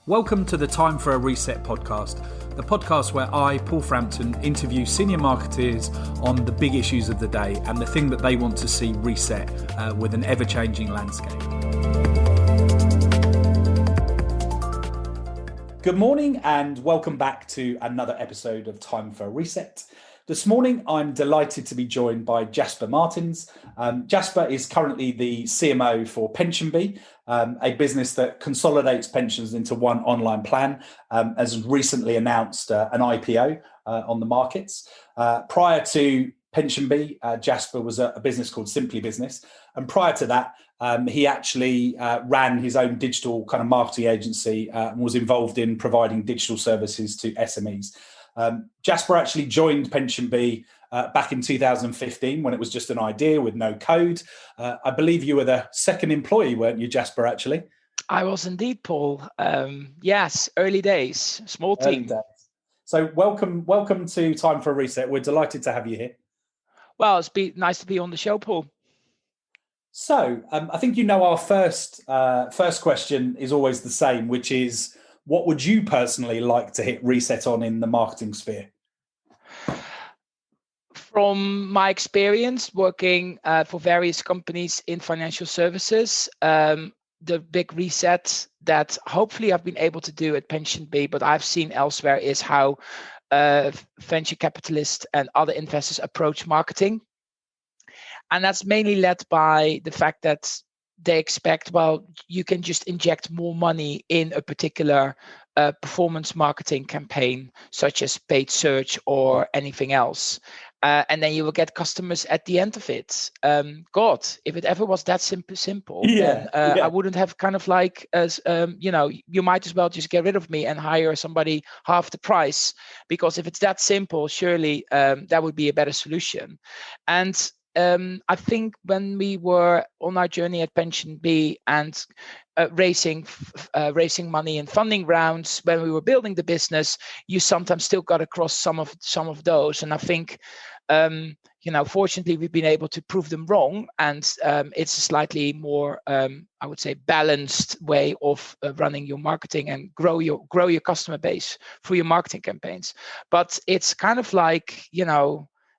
Welcome to the Time for a Reset podcast, the podcast where I, Paul Frampton, interview senior marketers on the big issues of the day and the thing that they want to see reset with an ever-changing landscape. Good morning and welcome back to another episode of Time for a Reset. This morning, I'm delighted to be joined by Jasper Martins. Jasper is currently the CMO for Pension Bee, a business that consolidates pensions into one online plan, has recently announced an IPO on the markets. Prior to Pension Bee, Jasper was a business called Simply Business. And prior to that, he actually ran his own digital kind of marketing agency and was involved in providing digital services to SMEs. Jasper actually joined Pension Bee back in 2015 when it was just an idea with no code. I believe you were the second employee, weren't you, Jasper, actually? I was indeed, Paul. Yes, early days, small team. Early days. So welcome to Time for a Reset. We're delighted to have you here. Well, it's nice to be on the show, Paul. So I think you know our first question is always the same, which is, what would you personally like to hit reset on in the marketing sphere? From my experience working for various companies in financial services, the big reset that hopefully I've been able to do at Pension Bee, but I've seen elsewhere, is how venture capitalists and other investors approach marketing. And that's mainly led by the fact that they expect, well, you can just inject more money in a particular performance marketing campaign, such as paid search or anything else. And then you will get customers at the end of it. God, if it ever was that simple, then I wouldn't have kind of like, you might as well just get rid of me and hire somebody half the price, because if it's that simple, surely that would be a better solution. And I think when we were on our journey at Pension Bee and raising money in funding rounds, when we were building the business, you sometimes still got across some of those. And I think, fortunately, we've been able to prove them wrong, and it's a slightly more, I would say, balanced way of running your marketing and grow your customer base through your marketing campaigns. But it's kind of like,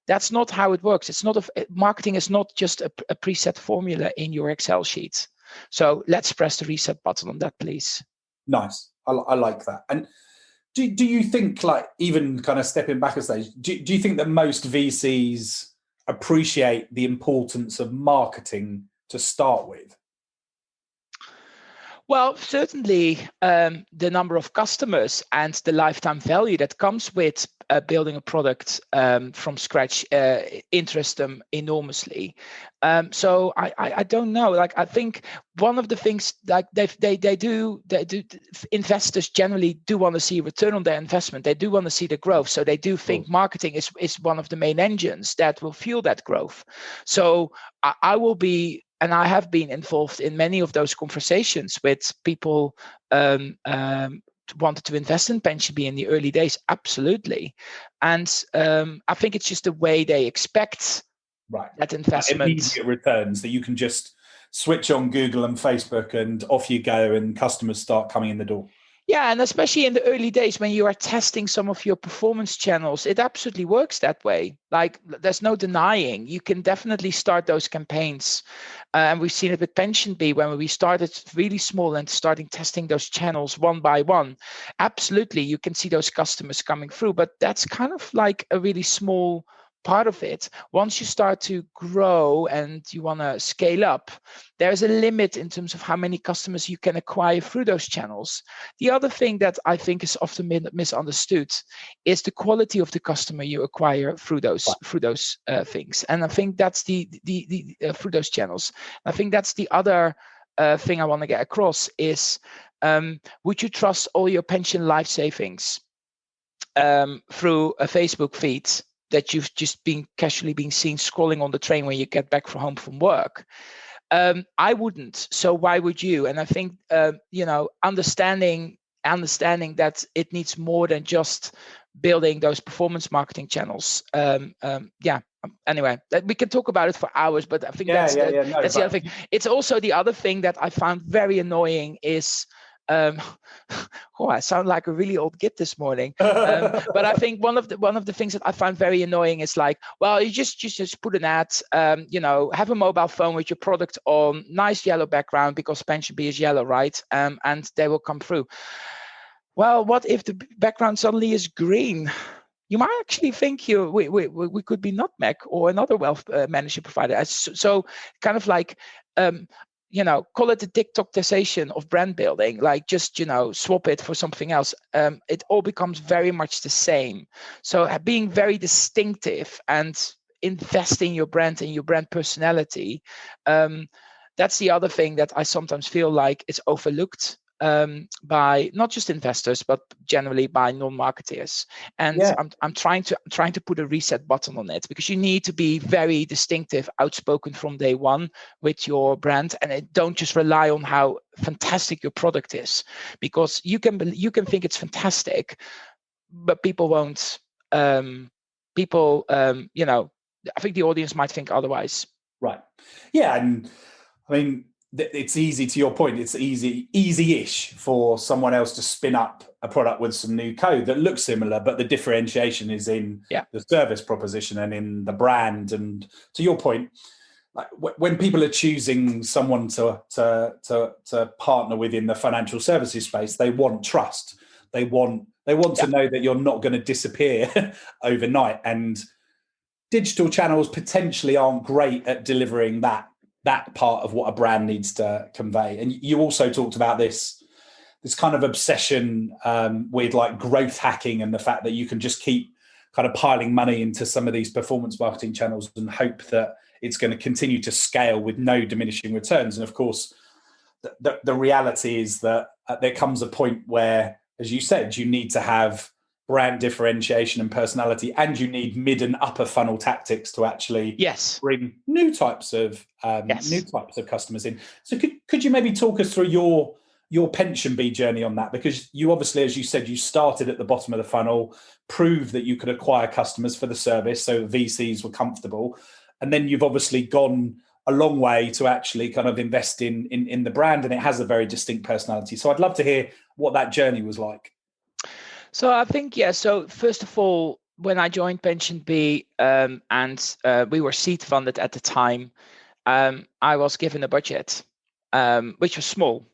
that's not how it works. It's not marketing is not just a preset formula in your Excel sheet. So let's press the reset button on that, please. Nice. I like that. And do you think, like, even kind of stepping back a stage, do you think that most VCs appreciate the importance of marketing to start with? Well, certainly the number of customers and the lifetime value that comes with building a product from scratch interest them enormously. So I don't know. Like, I think one of the things, like they do investors generally do want to see return on their investment. They do want to see the growth. So they do think marketing is one of the main engines that will fuel that growth. So I will be, and I have been involved in many of those conversations with people wanted to invest in Pension Bee in the early days. Absolutely. And I think it's just the way they expect that investment. Immediate returns that you can just switch on Google and Facebook and off you go, and customers start coming in the door. Yeah, and especially in the early days when you are testing some of your performance channels, it absolutely works that way. Like, there's no denying. You can definitely start those campaigns. And we've seen it with Pension Bee when we started really small and starting testing those channels one by one. Absolutely, you can see those customers coming through. But that's kind of like a really small part of it. Once you start to grow and you want to scale up, there's a limit in terms of how many customers you can acquire through those channels. The other thing that I think is often misunderstood is the quality of the customer you acquire through those things. And I think that's the through those channels. I think that's the other thing I want to get across is, would you trust all your pension life savings through a Facebook feed that you've just been casually being seen scrolling on the train when you get back home from work? I wouldn't. So why would you? And I think, understanding that it needs more than just building those performance marketing channels. Anyway, we can talk about it for hours, but I think that's the other thing. It's also the other thing that I found very annoying is Oh, I sound like a really old git this morning. But I think one of the things that I find very annoying is like, well, you just put an ad, have a mobile phone with your product on, nice yellow background because Pension Bee is yellow, right? And they will come through. Well, what if the background suddenly is green? You might actually think we could be Nutmeg or another wealth management provider. So kind of like, call it the TikTokization of brand building, like just, swap it for something else. It all becomes very much the same. So being very distinctive and investing your brand and your brand personality, that's the other thing that I sometimes feel like is overlooked by not just investors, but generally by non-marketeers. And I'm trying to put a reset button on it, because you need to be very distinctive, outspoken from day one with your brand, and don't just rely on how fantastic your product is, because you can think it's fantastic, but people won't. I think the audience might think otherwise. Right. Yeah, and I mean, it's easy, to your point, it's easy-ish for someone else to spin up a product with some new code that looks similar, but the differentiation is in the service proposition and in the brand. And to your point, like when people are choosing someone to partner with in the financial services space, they want trust. They want to know that you're not going to disappear overnight. And digital channels potentially aren't great at delivering that part of what a brand needs to convey. And you also talked about this kind of obsession with like growth hacking, and the fact that you can just keep kind of piling money into some of these performance marketing channels and hope that it's going to continue to scale with no diminishing returns. And of course, the reality is that there comes a point where, as you said, you need to have brand differentiation and personality, and you need mid and upper funnel tactics to actually bring new types of customers in. So could you maybe talk us through your Pension Bee journey on that? Because you obviously, as you said, you started at the bottom of the funnel, proved that you could acquire customers for the service, so VCs were comfortable, and then you've obviously gone a long way to actually kind of invest in the brand, and it has a very distinct personality. So I'd love to hear what that journey was like. So I think, so first of all, when I joined Pension Bee and we were seed funded at the time, I was given a budget, which was small.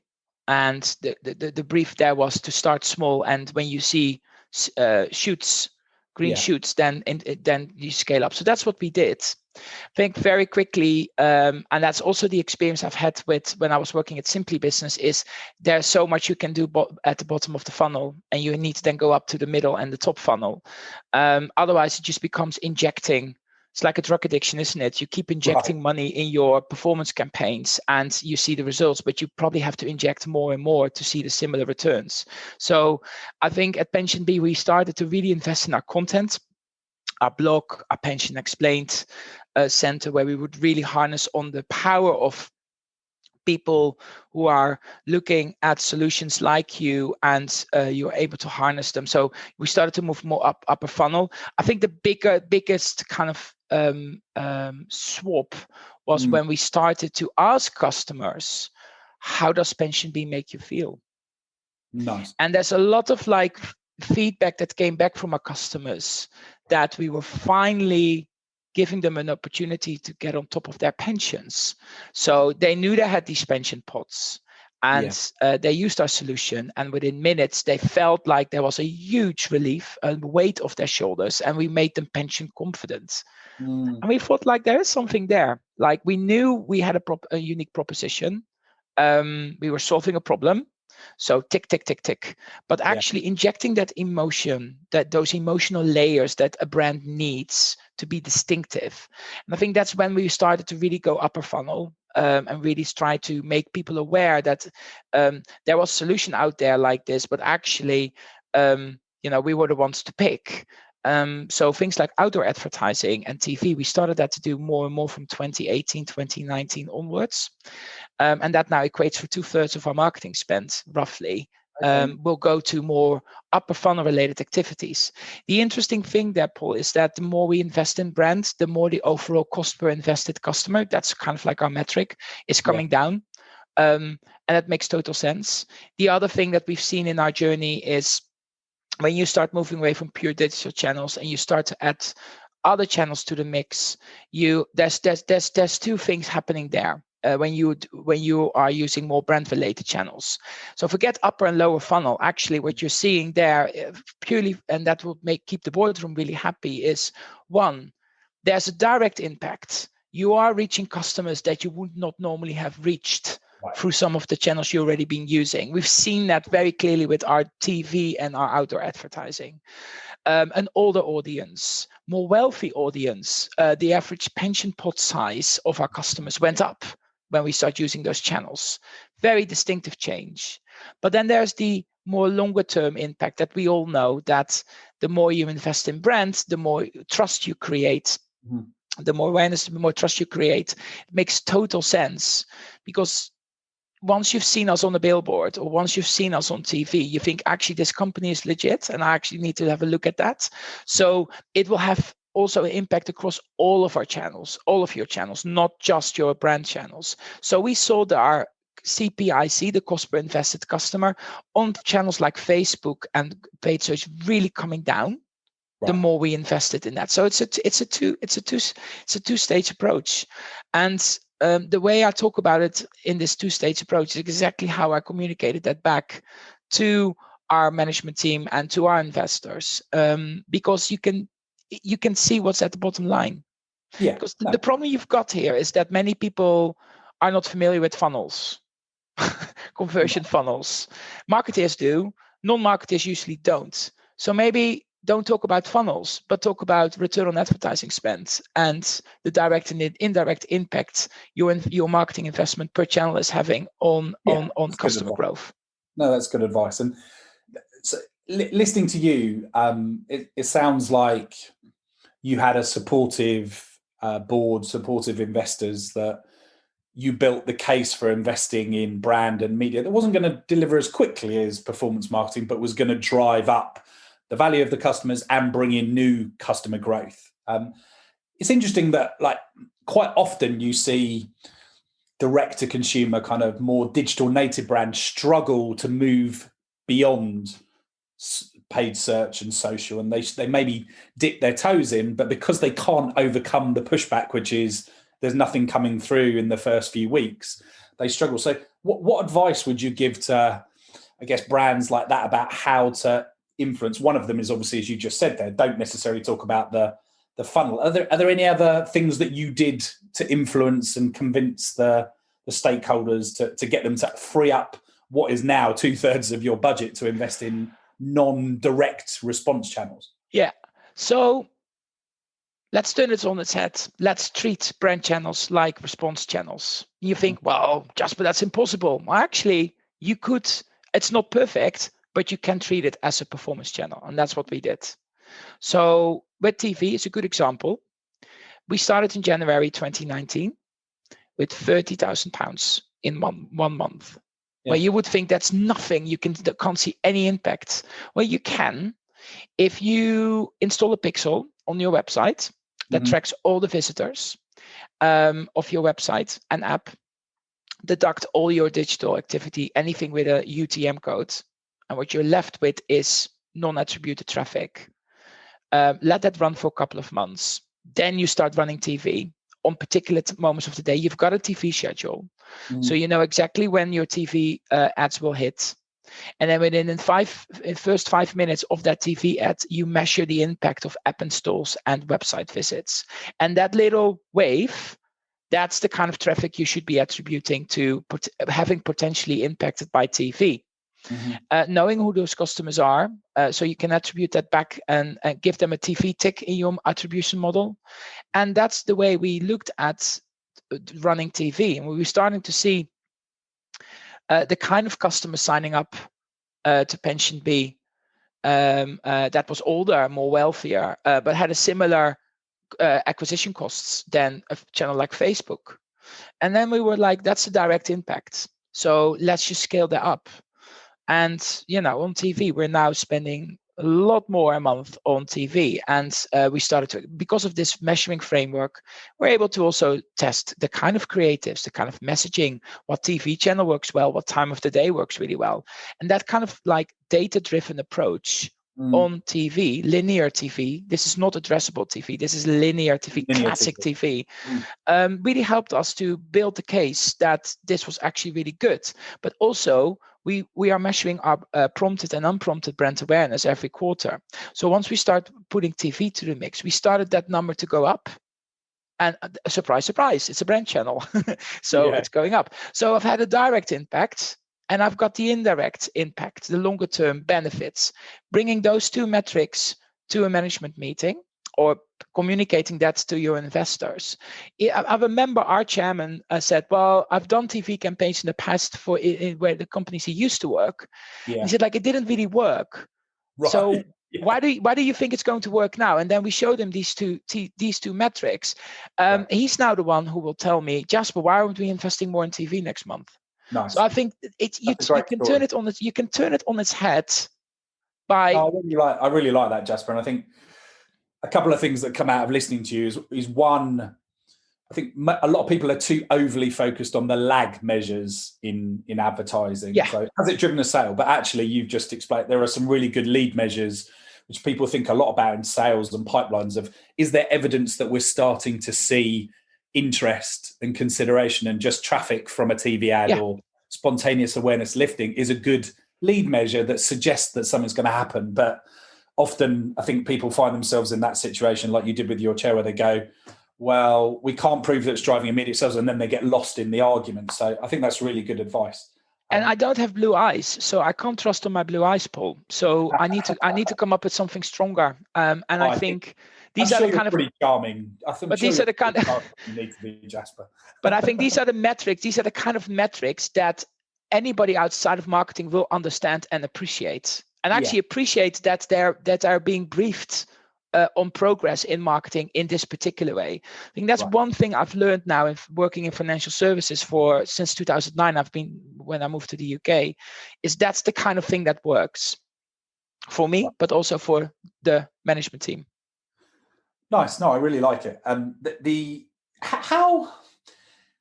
And the brief there was to start small. And when you see green shoots, then you scale up. So that's what we did. I think very quickly, and that's also the experience I've had with when I was working at Simply Business, is there's so much you can do at the bottom of the funnel, and you need to then go up to the middle and the top funnel. Otherwise, it just becomes injecting. It's like a drug addiction, isn't it? You keep injecting money in your performance campaigns and you see the results, but you probably have to inject more and more to see the similar returns. So I think at Pension Bee, we started to really invest in our content, our blog, our Pension Explained center, where we would really harness on the power of people who are looking at solutions like you, and you're able to harness them. So we started to move more upper funnel. I think the biggest kind of swap was when we started to ask customers, how does Pension Bee make you feel? Nice. And there's a lot of like feedback that came back from our customers that we were finally giving them an opportunity to get on top of their pensions. So they knew they had these pension pots, and they used our solution, and within minutes they felt like there was a huge relief and weight off their shoulders, and we made them pension confident. And we thought like there is something there. Like we knew we had a unique proposition. We were solving a problem. So tick, tick, tick, tick. But actually injecting that emotion, those emotional layers that a brand needs to be distinctive. And I think that's when we started to really go upper funnel and really try to make people aware that there was a solution out there like this, but actually, we were the ones to pick. So things like outdoor advertising and TV, we started that to do more and more from 2018, 2019 onwards. And that now equates for 2/3 of our marketing spend, roughly. Will go to more upper funnel related activities. The interesting thing there, Paul, is that the more we invest in brands, the more the overall cost per invested customer, that's kind of like our metric, is coming down. And that makes total sense. The other thing that we've seen in our journey is when you start moving away from pure digital channels and you start to add other channels to the mix, there's two things happening there. When you are using more brand related channels. So forget upper and lower funnel. Actually, what you're seeing there purely, and that will keep the boardroom really happy, is one, there's a direct impact. You are reaching customers that you would not normally have reached through some of the channels you've already been using. We've seen that very clearly with our TV and our outdoor advertising. An older audience, more wealthy audience, the average pension pot size of our customers went up when we start using those channels. Very distinctive change. But then there's the more longer term impact that we all know, that the more you invest in brands, the more trust you create, the more awareness, the more trust you create. It makes total sense, because once you've seen us on the billboard or once you've seen us on TV, you think actually this company is legit and I actually need to have a look at that. So it will have also an impact across all of our channels, all of your channels, not just your brand channels. So we saw that our CPIC, the cost per invested customer, on channels like Facebook and paid search really coming down. The more we invested in that. So it's a two-stage approach. And the way I talk about it in this two-stage approach is exactly how I communicated that back to our management team and to our investors, because you can see what's at the bottom line. Yeah. Because the problem you've got here is that many people are not familiar with funnels, conversion funnels. Marketers do, non-marketers usually don't. So maybe don't talk about funnels, but talk about return on advertising spend and the direct and indirect impact your marketing investment per channel is having on customer growth. No, that's good advice. And so, listening to you, it sounds like you had a supportive board, supportive investors, that you built the case for investing in brand and media that wasn't going to deliver as quickly as performance marketing, but was going to drive up the value of the customers and bring in new customer growth. It's interesting that, like, quite often you see direct to consumer kind of more digital native brands struggle to move beyond paid search and social, and they maybe dip their toes in, but because they can't overcome the pushback, which is there's nothing coming through in the first few weeks, they struggle. So what advice would you give to, I guess, brands like that about how to influence? One of them is obviously, as you just said there, don't necessarily talk about the funnel. Are there any other things that you did to influence and convince the stakeholders to get them to free up what is now 2/3 of your budget to invest in non-direct response channels? Yeah. So let's turn it on its head. Let's treat brand channels like response channels. You think, well, Jasper, that's impossible. Well, actually, you could. It's not perfect, but you can treat it as a performance channel. And that's what we did. So with TV is a good example. We started in January 2019 with £30,000 in one month. Yeah. Well, you would think that's nothing. You can't see any impact. Well, you can if you install a pixel on your website that tracks all the visitors of your website and app, deduct all your digital activity, anything with a UTM code, and what you're left with is non-attributed traffic. Let that run for a couple of months. Then you start running TV on particular moments of the day. You've got a TV schedule. So you know exactly when your TV ads will hit. And then within the first 5 minutes of that TV ad, you measure the impact of app installs and website visits. And that little wave, that's the kind of traffic you should be attributing to having potentially impacted by TV. Knowing who those customers are, so you can attribute that back and give them a TV tick in your attribution model. And that's the way we looked at running TV. And we were starting to see the kind of customer signing up to Pension Bee that was older, more wealthier, but had a similar acquisition costs than a channel like Facebook. And then we were like, that's a direct impact. So let's just scale that up. And, on TV, we're now spending a lot more a month on TV. And we started to, because of this measuring framework, we're able to also test the kind of creatives, the kind of messaging, what TV channel works well, what time of the day works really well. And that kind of like data-driven approach on TV, linear TV, this is not addressable TV, this is linear TV, classic TV, really helped us to build the case that this was actually really good. But also, we are measuring our prompted and unprompted brand awareness every quarter. So once we start putting TV to the mix, we started that number to go up. And surprise, surprise, it's a brand channel. So it's going up. So I've had a direct impact. And I've got the indirect impact, the longer term benefits, bringing those two metrics to a management meeting or communicating that to your investors. I remember our chairman said, well, I've done TV campaigns in the past for where the companies he used to work. Yeah. He said, like, it didn't really work. Right. So why do you think it's going to work now? And then we showed him these two metrics. He's now the one who will tell me, Jasper, why aren't we investing more in TV next month? Nice. So I think you can turn it on its head by. I really like that, Jasper, and I think a couple of things that come out of listening to you is one. I think a lot of people are too overly focused on the lag measures in advertising. Yeah. So has it driven a sale? But actually, you've just explained there are some really good lead measures which people think a lot about in sales and pipelines. Of is there evidence that we're starting to see interest and consideration, and just traffic from a TV ad or spontaneous awareness lifting is a good lead measure that suggests that something's going to happen. But often I think people find themselves in that situation like you did with your chair, where they go, well, we can't prove that it's driving immediate sales, and then they get lost in the argument. So I think that's really good advice. And I don't have blue eyes, so I can't trust on my blue eyes, Paul. So I need to come up with something stronger. And I think these are the kind of pretty charming. But these are the kind of you need to be, Jasper. But I think these are the metrics. These are the kind of metrics that anybody outside of marketing will understand and appreciate, and actually appreciate that they're being briefed on progress in marketing in this particular way. I think that's one thing I've learned now in working in financial services since 2009. When I moved to the UK, is that's the kind of thing that works for me, but also for the management team. Nice. No, I really like it. How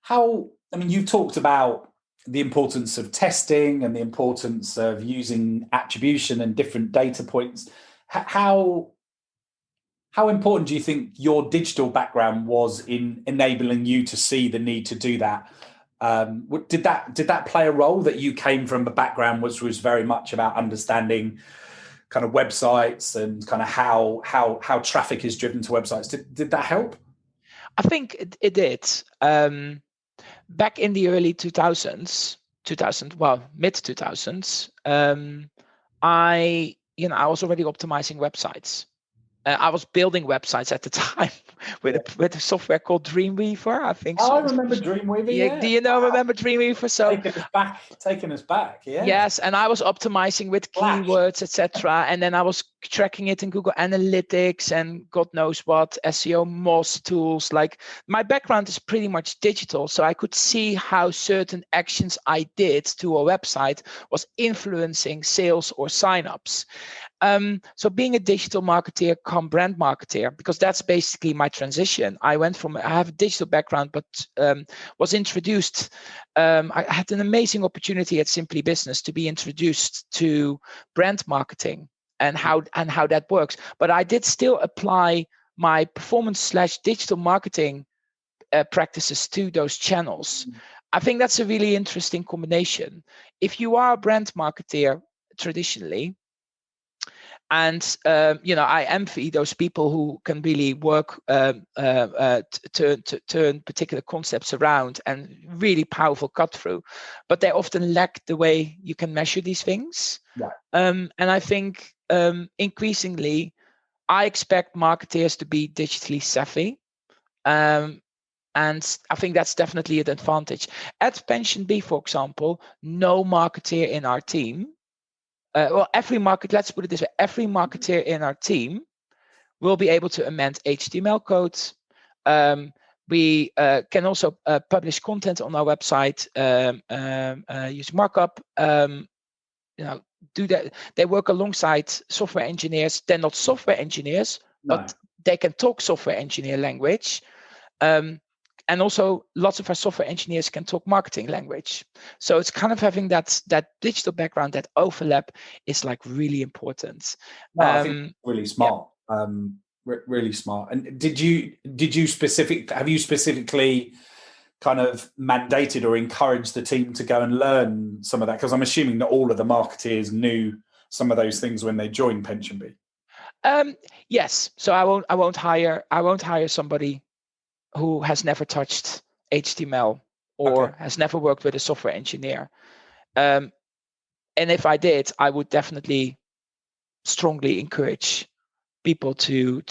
I mean, you've talked about the importance of testing and the importance of using attribution and different data points. How important do you think your digital background was in enabling you to see the need to do that? Did that play a role, that you came from a background which was very much about understanding kind of websites and kind of how traffic is driven to websites? Did that help? I think it did. Back in the early 2000s, mid 2000s, I was already optimizing websites. I was building websites at the time with a software called Dreamweaver, I think. I remember Dreamweaver. Yeah. Do you remember Dreamweaver? So taking us back. Yeah. Yes, and I was optimizing with keywords, etc. And then I was tracking it in Google Analytics and God knows what SEO Moz tools. Like, my background is pretty much digital, so I could see how certain actions I did to a website was influencing sales or signups. So being a digital marketeer come brand marketeer, because that's basically my transition. I have a digital background, but was introduced. I had an amazing opportunity at Simply Business to be introduced to brand marketing and how that works. But I did still apply my performance/digital marketing practices to those channels. I think that's a really interesting combination. If you are a brand marketeer traditionally, and I envy those people who can really work to turn particular concepts around and really powerful cut through, but they often lack the way you can measure these things. Yeah. And I think increasingly, I expect marketers to be digitally savvy. And I think that's definitely an advantage. At Pension Bee, for example, no marketer in our team. Let's put it this way, every marketer in our team will be able to amend HTML codes. We can also publish content on our website, use markup. do that. They work alongside software engineers. They're not software engineers, but they can talk software engineer language. And also lots of our software engineers can talk marketing language. So it's kind of having that digital background, that overlap is like really important. No, I think really smart. Yeah. Really smart. And have you specifically kind of mandated or encouraged the team to go and learn some of that? Because I'm assuming that all of the marketeers knew some of those things when they joined Pension Bee. Yes. So I won't hire somebody who has never touched HTML or has never worked with a software engineer. And if I did, I would definitely strongly encourage people to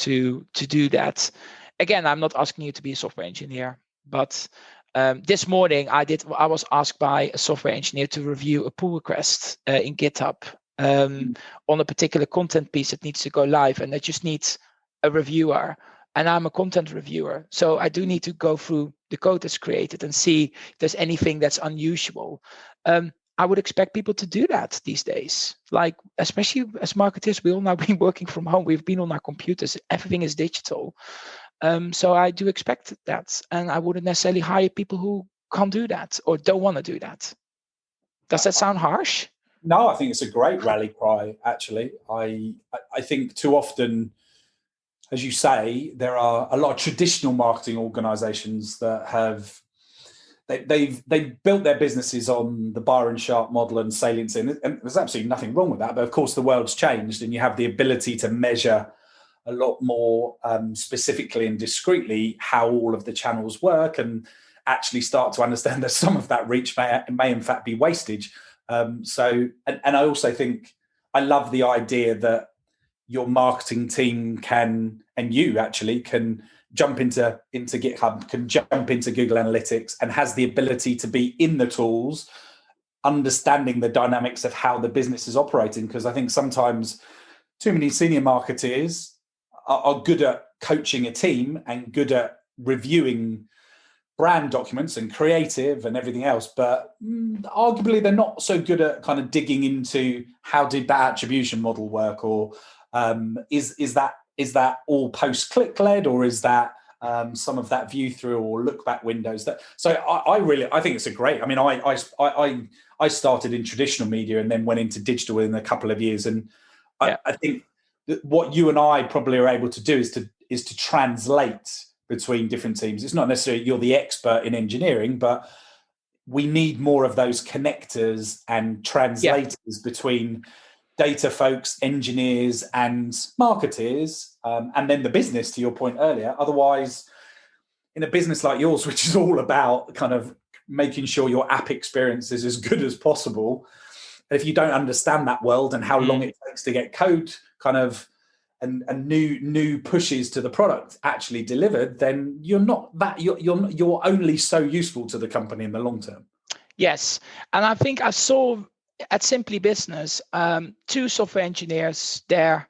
do that. Again, I'm not asking you to be a software engineer, but this morning I was asked by a software engineer to review a pull request in GitHub on a particular content piece that needs to go live, and it just needs a reviewer. And I'm a content reviewer, so I do need to go through the code that's created and see if there's anything that's unusual. I would expect people to do that these days. Like, especially as marketers, we all now been working from home. We've been on our computers. Everything is digital. So I do expect that. And I wouldn't necessarily hire people who can't do that or don't want to do that. Does that sound harsh? No, I think it's a great rally cry, actually. I think too often, as you say, there are a lot of traditional marketing organizations that have they've built their businesses on the Byron Sharp model and saliency, and there's absolutely nothing wrong with that. But of course, the world's changed, and you have the ability to measure a lot more specifically and discreetly how all of the channels work, and actually start to understand that some of that reach may in fact be wastage. So I also think I love the idea that your marketing team can, and you actually can, jump into GitHub, can jump into Google Analytics, and has the ability to be in the tools, understanding the dynamics of how the business is operating. Because I think sometimes too many senior marketeers are good at coaching a team and good at reviewing brand documents and creative and everything else, but arguably they're not so good at kind of digging into how did that attribution model work, or is that all post-click led, or is that some of that view through or look back windows? I think it's a great. I mean, I started in traditional media and then went into digital in a couple of years, and I think that what you and I probably are able to do is to translate between different teams. It's not necessarily you're the expert in engineering, but we need more of those connectors and translators between data folks, engineers, and marketers, and then the business, to your point earlier. Otherwise, in a business like yours, which is all about kind of making sure your app experience is as good as possible, if you don't understand that world and how long it takes to get code kind of and new pushes to the product actually delivered, then you're only so useful to the company in the long term. Yes, and I think I saw at Simply Business, 2 software engineers there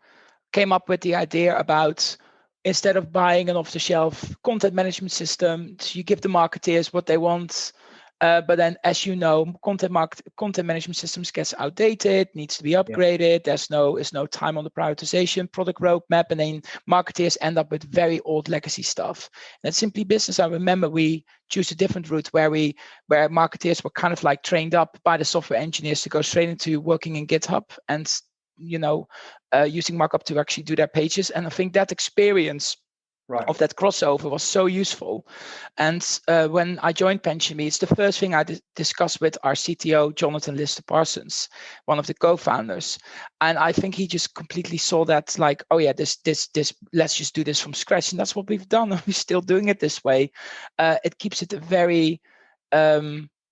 came up with the idea about, instead of buying an off-the-shelf content management system, you give the marketeers what they want. But then, as you know, content management systems gets outdated, needs to be upgraded. There's no time on the prioritization, product roadmap, and then marketers end up with very old legacy stuff. And at Simply Business, I remember we choose a different route where marketers were kind of like trained up by the software engineers to go straight into working in GitHub and using markup to actually do their pages. And I think that experience of that crossover was so useful. And when I joined Pension Bee, it's the first thing I discussed with our CTO, Jonathan Lister Parsons, one of the co-founders. And I think he just completely saw that, like, oh yeah, this let's just do this from scratch. And that's what we've done. We're still doing it this way. It keeps it a very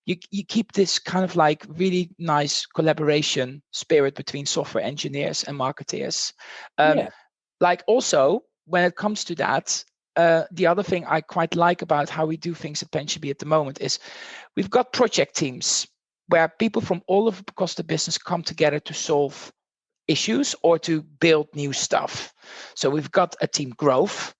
you keep this kind of like really nice collaboration spirit between software engineers and marketeers. Like, also, when it comes to that, the other thing I quite like about how we do things at Pension Bee at the moment is we've got project teams where people from all across the business come together to solve issues or to build new stuff. So we've got a team growth.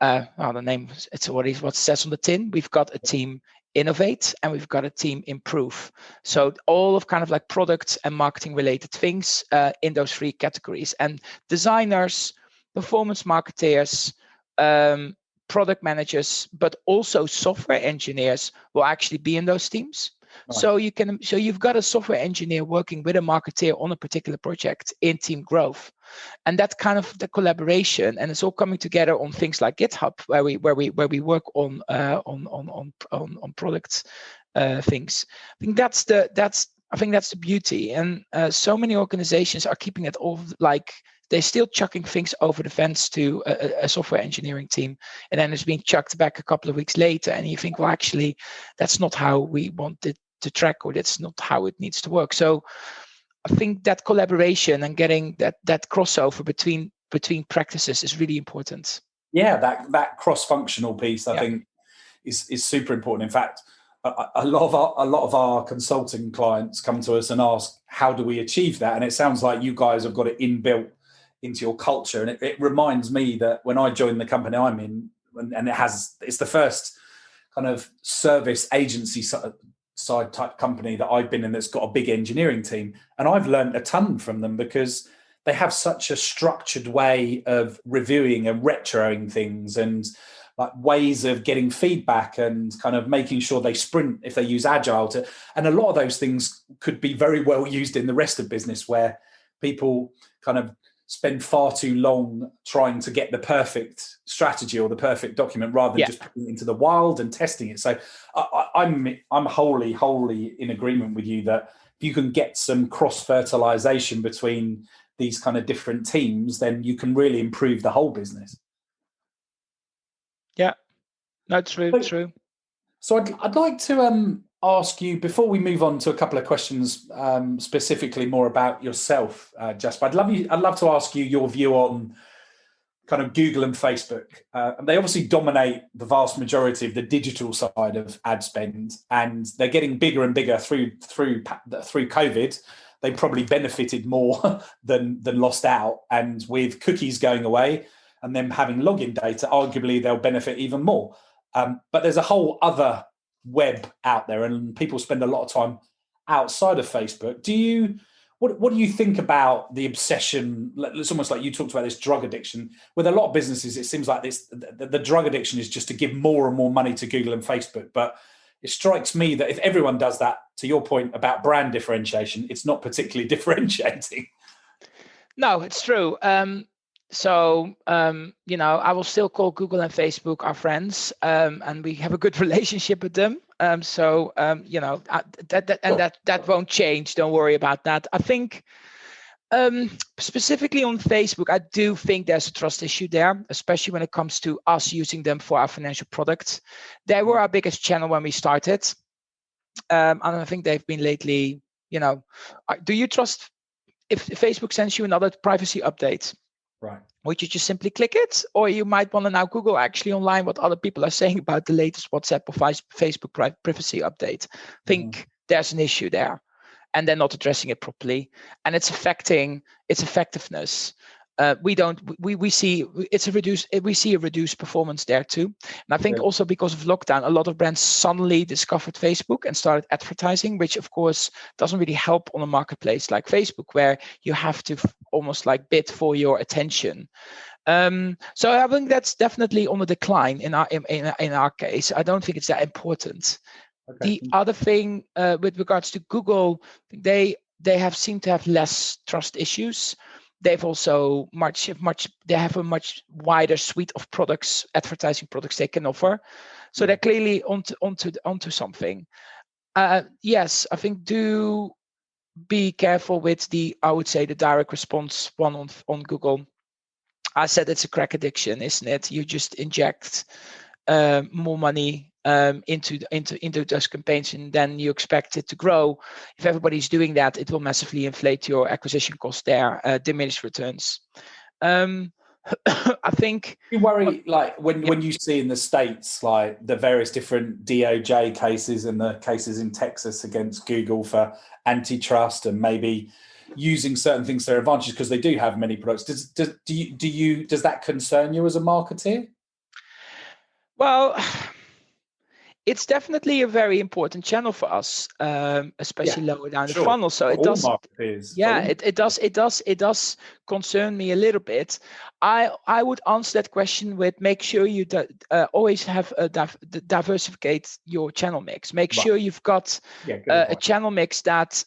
The name, it's what it says on the tin. We've got a team innovate, and we've got a team improve. So all of kind of like product and marketing related things in those three categories. And designers, performance marketeers, product managers, but also software engineers will actually be in those teams. Right. So you've got a software engineer working with a marketeer on a particular project in team growth. And that kind of the collaboration, and it's all coming together on things like GitHub, where we work on product things. I think that's the beauty, and so many organizations are keeping it all like they're still chucking things over the fence to a software engineering team, and then it's being chucked back a couple of weeks later, and you think, well, actually, that's not how we want it to track, or that's not how it needs to work. So I think that collaboration and getting that crossover between practices is really important. Yeah, that cross-functional piece, I think, is super important. In fact, a lot of our consulting clients come to us and ask, how do we achieve that? And it sounds like you guys have got it inbuilt into your culture. And it reminds me that when I joined the company I'm in, and it's the first kind of service agency side type company that I've been in that's got a big engineering team, and I've learned a ton from them because they have such a structured way of reviewing and retroing things, and like ways of getting feedback and kind of making sure they sprint if they use agile to, and a lot of those things could be very well used in the rest of business, where people kind of spend far too long trying to get the perfect strategy or the perfect document rather than just putting it into the wild and testing it. So I'm wholly in agreement with you that if you can get some cross-fertilization between these kind of different teams, then you can really improve the whole business. Yeah, no, true. So I'd like to ask you, before we move on to a couple of questions specifically more about yourself, Jasper, I'd love to ask you your view on kind of Google and Facebook. And they obviously dominate the vast majority of the digital side of ad spend, and they're getting bigger and bigger through COVID. They probably benefited more than lost out. And with cookies going away and them having login data, arguably they'll benefit even more. But there's a whole other web out there, and people spend a lot of time outside of Facebook. What do you think about the obsession? It's almost like you talked about this drug addiction. With a lot of businesses, it seems like the drug addiction is just to give more and more money to Google and Facebook. But it strikes me that if everyone does that, to your point about brand differentiation, it's not particularly differentiating. No, it's true. I will still call Google and Facebook our friends, and we have a good relationship with them. That won't change. Don't worry about that. I think specifically on Facebook, I do think there's a trust issue there, especially when it comes to us using them for our financial products. They were our biggest channel when we started, and I think they've been lately. Do you trust if Facebook sends you another privacy update? Right. Would you just simply click it? Or you might want to now Google actually online what other people are saying about the latest WhatsApp or Facebook privacy update. Think there's an issue there, and they're not addressing it properly, and it's affecting its effectiveness. We see a reduced performance there too. And I think also because of lockdown, a lot of brands suddenly discovered Facebook and started advertising, which of course doesn't really help on a marketplace like Facebook, where you have to almost like bid for your attention. So I think that's definitely on the decline in our case. I don't think it's that important. Okay. The other thing with regards to Google, they seem to have less trust issues. They've also they have a much wider suite of products, advertising products they can offer. So they're clearly onto something. Yes, I think do be careful with the direct response one on Google. I said it's a crack addiction, isn't it? You just inject more money into those campaigns, and then you expect it to grow. If everybody's doing that, it will massively inflate your acquisition cost there, diminish returns. I think you worry like when you see in the States like the various different DOJ cases and the cases in Texas against Google for antitrust and maybe using certain things to their advantage because they do have many products. Does that concern you as a marketer? Well, It's definitely a very important channel for us, especially lower down the funnel. So for it all does. marketers, Yeah, it does concern me a little bit. I would answer that question with make sure you always have diversificate your channel mix. Make sure you've got a channel mix that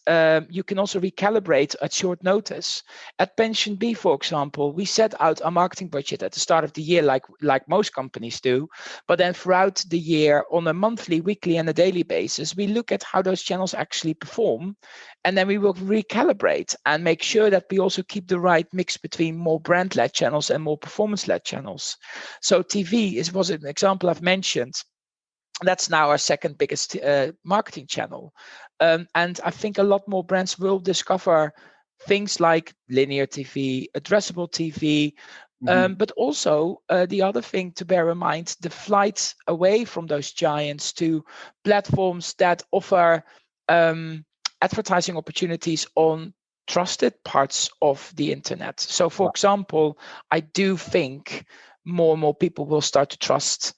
you can also recalibrate at short notice. At Pension Bee, for example, we set out our marketing budget at the start of the year, like most companies do. But then throughout the year, on a monthly, weekly, and a daily basis, we look at how those channels actually perform, and then we will recalibrate and make sure that we also keep the right mix between more brand-led channels and more performance-led channels. So TV was an example I've mentioned. That's now our second biggest marketing channel. And I think a lot more brands will discover things like linear TV, addressable TV, but also the other thing to bear in mind, the flight away from those giants to platforms that offer advertising opportunities on trusted parts of the internet. So, for example, I do think more and more people will start to trust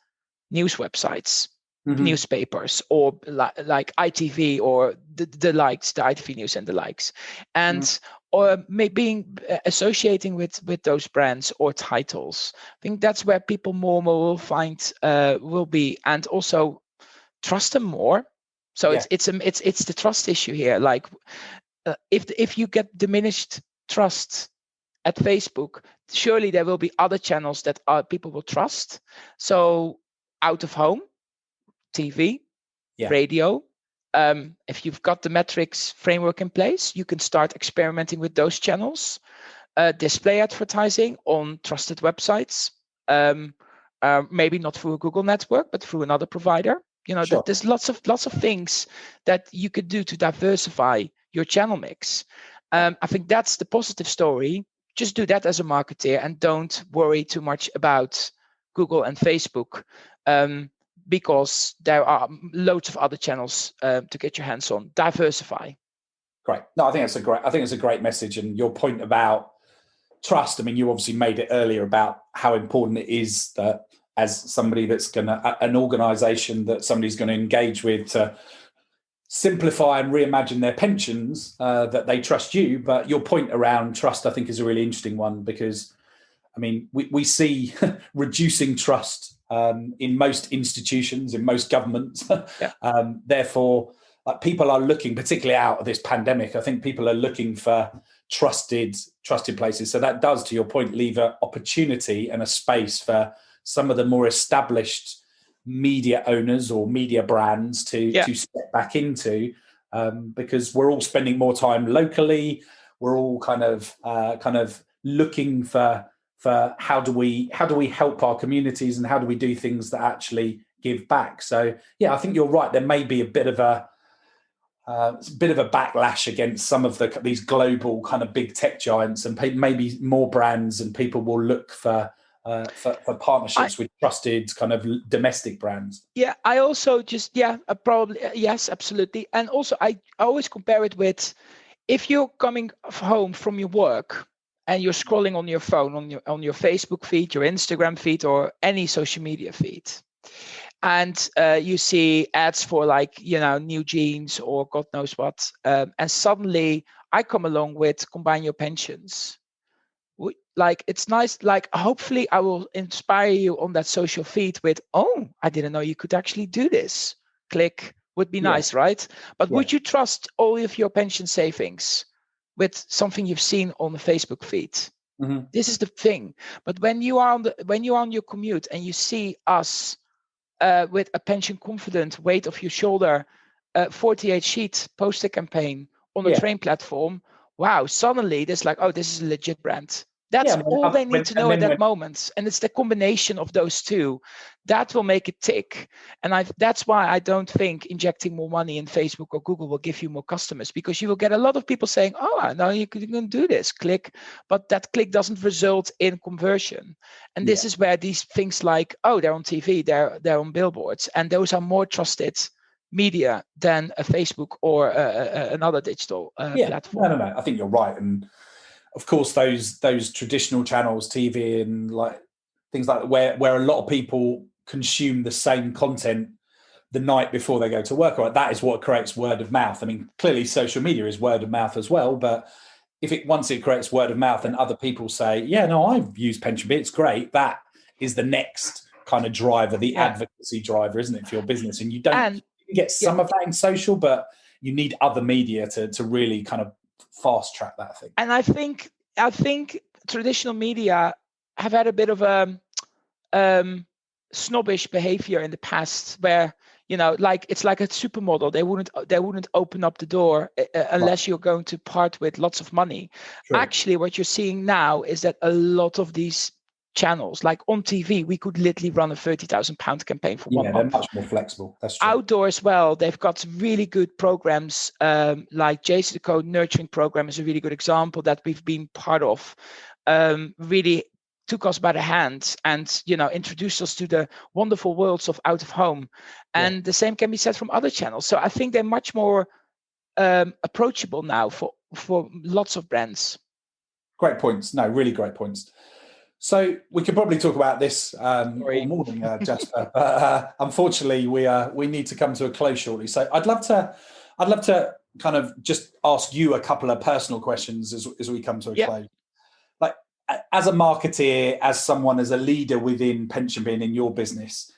news websites, newspapers, or like ITV or the likes, the ITV News and the likes, and or maybe associating with those brands or titles. I think that's where people more and more will find will be, and also trust them more. So it's the trust issue here. Like if you get diminished trust at Facebook, surely there will be other channels that people will trust. So out of home, TV, radio. If you've got the metrics framework in place, you can start experimenting with those channels. Display advertising on trusted websites, maybe not through a Google network, but through another provider. There's lots of things that you could do to diversify your channel mix. I think that's the positive story. Just do that as a marketer and don't worry too much about Google and Facebook, because there are loads of other channels to get your hands on. Diversify. Great. No, I think it's a great message. And your point about trust, I mean, you obviously made it earlier about how important it is that as somebody that's an organization that somebody's going to engage with to simplify and reimagine their pensions, that they trust you. But your point around trust, I think, is a really interesting one, because, I mean, we see reducing trust in most institutions, in most governments. Therefore, people are looking, particularly out of this pandemic, I think people are looking for trusted places. So that does, to your point, leave an opportunity and a space for some of the more established media owners or media brands to step back into, because we're all spending more time locally. We're all kind of looking for how do we help our communities, and how do we do things that actually give back. So I think you're right. There may be a bit of a backlash against some of these global kind of big tech giants, and maybe more brands and people will look for partnerships with trusted kind of domestic brands. Yeah, I also probably yes, absolutely. And also I always compare it with, if you're coming home from your work and you're scrolling on your phone, on your Facebook feed, your Instagram feed, or any social media feed, and you see ads for new jeans or God knows what, and suddenly I come along with combine your pensions. It's nice. Hopefully I will inspire you on that social feed with, oh, I didn't know you could actually do this. Click would be nice, right? But would you trust all of your pension savings with something you've seen on the Facebook feed? This is the thing. But when you are on your commute and you see us with a pension confident weight of your shoulder, 48 sheet poster campaign on a train platform, wow, suddenly there's oh, this is a legit brand. That's all they need to know at that moment. And it's the combination of those two that will make it tick. And that's why I don't think injecting more money in Facebook or Google will give you more customers, because you will get a lot of people saying, oh, I know you can do this, click. But that click doesn't result in conversion. And this is where these things like, oh, they're on TV, they're on billboards. And those are more trusted media than a Facebook or another digital platform. No. I think you're right. And of course, those traditional channels, TV and things like that, where a lot of people consume the same content the night before they go to work. Or that is what creates word of mouth. I mean, clearly social media is word of mouth as well, but once it creates word of mouth and other people say, yeah, no, I've used Pension Bee, it's great, that is the next kind of driver, the advocacy driver, isn't it, for your business? And you get some of that in social, but you need other media to really kind of fast track that thing. And I think traditional media have had a bit of a snobbish behavior in the past, where it's like a supermodel. They wouldn't open up the door unless you're going to part with lots of money. True. Actually, what you're seeing now is that a lot of these channels, like on TV, we could literally run a £30,000 campaign for 1 month. Yeah, they're much more flexible. That's true. Outdoor as well, they've got really good programs, like Jason the Code Nurturing Program is a really good example that we've been part of. Really took us by the hand and introduced us to the wonderful worlds of out of home, and the same can be said from other channels. So I think they're much more approachable now for lots of brands. Great points. No, really great points. So we could probably talk about this all morning, Jasper. But unfortunately, we need to come to a close shortly. So I'd love to kind of just ask you a couple of personal questions as we come to a close. Like, as a marketeer, as someone, as a leader within Pension Bee in your business,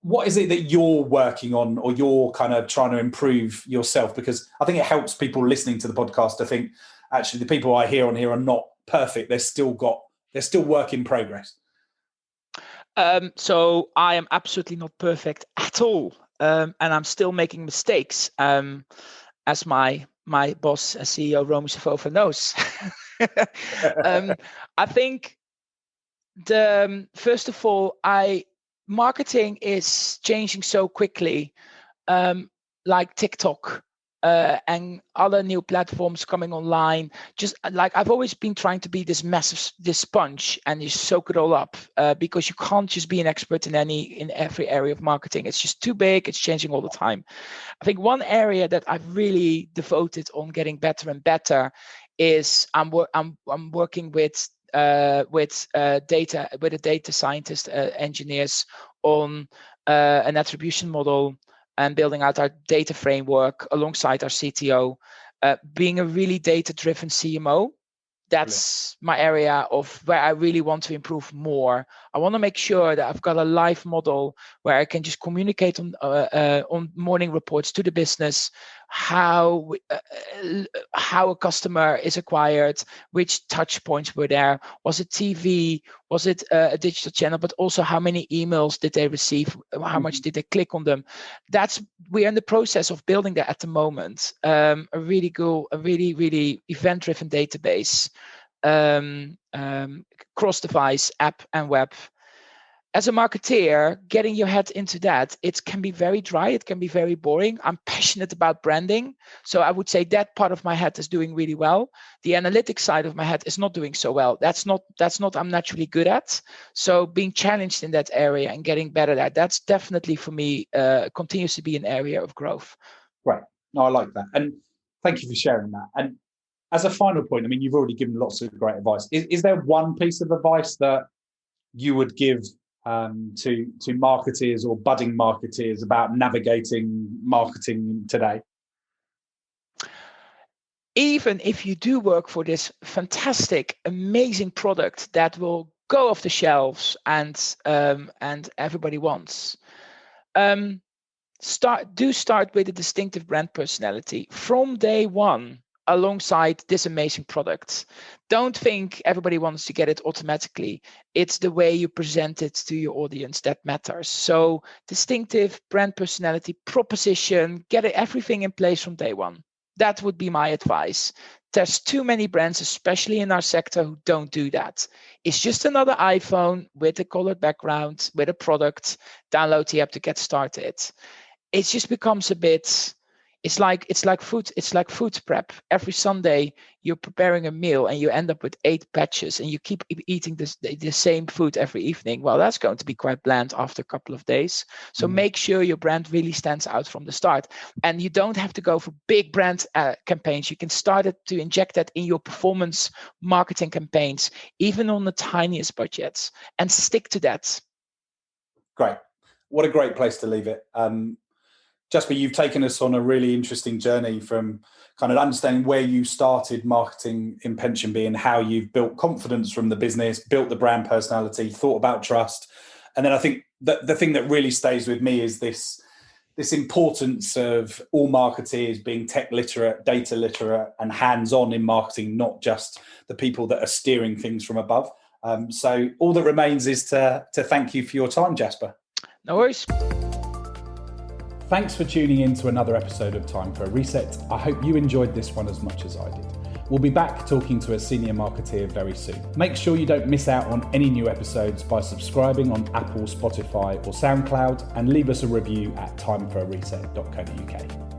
what is it that you're working on, or you're kind of trying to improve yourself? Because I think it helps people listening to the podcast to think, actually, the people I hear on here are not perfect. They're still work in progress. So I am absolutely not perfect at all, and I'm still making mistakes, as my boss, as CEO Romy Safova, knows. I think first of all, marketing is changing so quickly, like TikTok and other new platforms coming online. Just like I've always been trying to be this sponge and you soak it all up, because you can't just be an expert in every area of marketing. It's just too big. It's changing all the time. I think one area that I've really devoted on getting better and better is I'm working with a data scientist, engineers on an attribution model and building out our data framework alongside our CTO, being a really data-driven CMO. That's my area of where I really want to improve more. I want to make sure that I've got a live model where I can just communicate on morning reports to the business, how a customer is acquired, which touch points were there. Was it TV? Was it a digital channel? But also, how many emails did they receive? How much did they click on them? We're in the process of building that at the moment. A really event-driven database, cross-device, app and web. As a marketeer, getting your head into that, it can be very dry. It can be very boring. I'm passionate about branding. So I would say that part of my head is doing really well. The analytics side of my head is not doing so well. That's not I'm naturally good at. So being challenged in that area and getting better at that's definitely for me continues to be an area of growth. Right. No, I like that. And thank you for sharing that. And as a final point, I mean, you've already given lots of great advice. Is there one piece of advice that you would give to marketeers or budding marketeers about navigating marketing today? Even if you do work for this fantastic, amazing product that will go off the shelves and everybody wants, start with a distinctive brand personality from day one alongside this amazing product. Don't think everybody wants to get it automatically. It's the way you present it to your audience that matters. So distinctive brand personality, proposition, get everything in place from day one. That would be my advice. There's too many brands, especially in our sector, who don't do that. It's just another iPhone with a colored background, with a product, download the app to get started. It just becomes a bit, it's like food prep. Every Sunday you're preparing a meal and you end up with 8 batches and you keep eating the same food every evening. Well, that's going to be quite bland after a couple of days. So make sure your brand really stands out from the start. And you don't have to go for big brand campaigns. You can start to inject that in your performance marketing campaigns, even on the tiniest budgets, and stick to that. Great. what a great place to leave it. Jasper, you've taken us on a really interesting journey from kind of understanding where you started marketing in Pension Bee and how you've built confidence from the business, built the brand personality, thought about trust. And then I think that the thing that really stays with me is this importance of all marketeers being tech literate, data literate, and hands-on in marketing, not just the people that are steering things from above. So all that remains is to thank you for your time, Jasper. No worries. Thanks for tuning in to another episode of Time for a Reset. I hope you enjoyed this one as much as I did. We'll be back talking to a senior marketeer very soon. Make sure you don't miss out on any new episodes by subscribing on Apple, Spotify or SoundCloud, and leave us a review at timeforareset.co.uk.